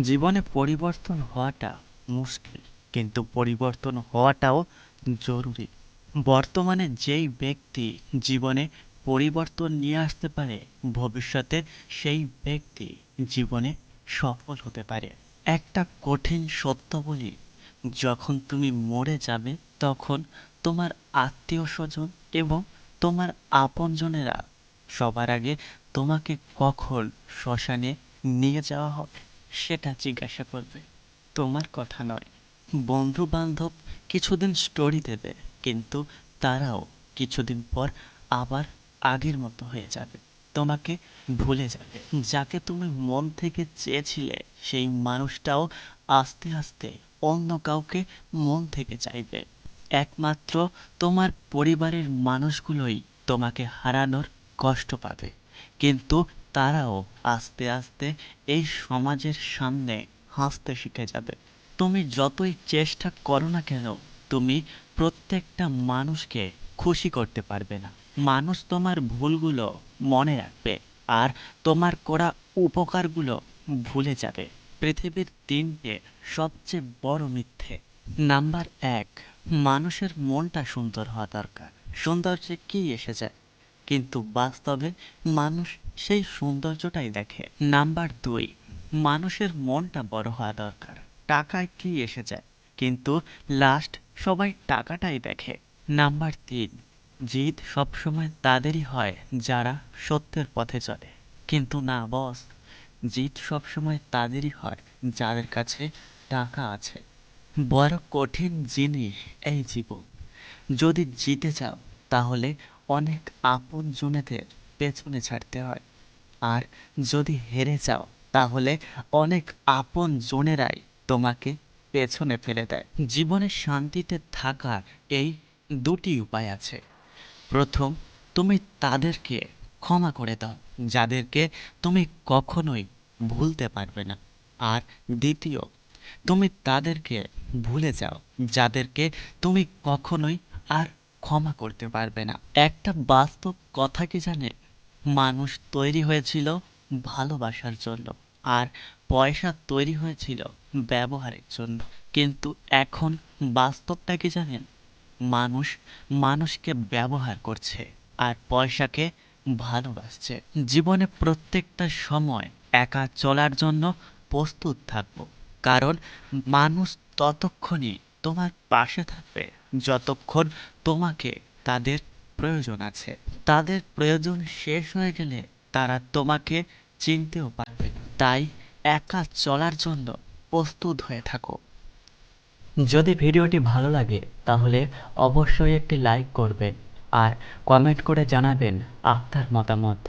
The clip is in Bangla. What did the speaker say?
জীবনে পরিবর্তন হওয়াটা মুশকিল, কিন্তু পরিবর্তন হওয়াটাও জরুরি। বর্তমানে যেই ব্যক্তি জীবনে পরিবর্তন নিয়ে আসতে পারে, ভবিষ্যতে সেই ব্যক্তি জীবনে সফল হতে পারে। একটা কঠিন সত্য বলি, যখন তুমি মরে যাবে তখন তোমার আত্মীয় স্বজন এবং তোমার আপনজনেরা সবার আগে তোমাকে কখন শ্মশানে নিয়ে যাওয়া হবে সেটা জিজ্ঞাসা করবে, তোমার কথা নয়। বন্ধু বান্ধব কিছুদিন স্টোরি দেবে, কিন্তু তারাও কিছুদিন পর আবার আগের মতো হয়ে যাবে, তোমাকে ভুলে যাবে। যাকে তুমি মন থেকে চেয়েছিলে সেই মানুষটাও আস্তে আস্তে অন্য কাউকে মন থেকে চাইবে। একমাত্র তোমার পরিবারের মানুষগুলোই তোমাকে হারানোর কষ্ট পাবে, কিন্তু তারাও আস্তে আস্তে এই সমাজের সামনে হাসতে শিখে যাবে। তুমি যতই চেষ্টা করো না কেন, তুমি প্রত্যেকটা মানুষকে খুশি করতে পারবে না। মানুষ তোমার ভুলগুলো মনে রাখবে, আর তোমার করা উপকারগুলো ভুলে যাবে। পৃথিবীর ৩টে সবচেয়ে বড় মিথ্যে। নাম্বার ১, মানুষের মনটা সুন্দর হওয়া দরকার। সৌন্দর্যে কি এসে যায়, কিন্তু বাস্তবে মানুষ সেই সৌন্দর্যটাই দেখে। নাম্বার ২, মানুষের মনটা বড় হওয়া দরকার। টাকায় কি এসে যায়, কিন্তু লাস্ট সবাই টাকাটাই দেখে। নাম্বার ৩, জিত সবসময় তাদেরই হয় যারা সত্যের পথে চলে। কিন্তু না বস, জিত সবসময় তাদেরই হয় যাদের কাছে টাকা আছে। বড় কঠিন জিনিস এই জীবন। যদি জিতে চাও তাহলে অনেক আপনজনেদের পেছনে ছাড়তে হয়, আর যদি হেরে যাও তাহলে অনেক আপনজনেরাই তোমাকে পেছনে ফেলে দেয়। জীবনে শান্তিতে থাকার এই দুটি উপায় আছে। প্রথম, তুমি তাদেরকে ক্ষমা করে দাও যাদেরকে তুমি কখনোই ভুলতে পারবে না। আর দ্বিতীয়, তুমি তাদেরকে ভুলে যাও যাদেরকে তুমি কখনোই আর ক্ষমা করতে পারবে না। একটা বাস্তব কথা কি জানেন, মানুষ তৈরি হয়েছিল ভালোবাসার জন্য, আর পয়সা তৈরি হয়েছিল ব্যবহারের জন্য। কিন্তু এখন বাস্তবটা কি জানেন, মানুষ মানুষকে ব্যবহার করছে আর পয়সাকে ভালোবাসছে। জীবনে প্রত্যেকটা সময় একা চলার জন্য প্রস্তুত থাকবো, কারণ মানুষ ততক্ষণই তোমার পাশে থাকবে যতক্ষণ তোমাকে তাদের প্রয়োজন আছে। তাদের প্রয়োজন শেষ হয়ে গেলে তারা তোমাকে চিনতেও পারবে না। তাই একা চলার জন্য প্রস্তুত হয়ে থাকো। যদি ভিডিওটি ভালো লাগে তাহলে অবশ্যই একটি লাইক করবেন আর কমেন্ট করে জানাবেন আপনার মতামত।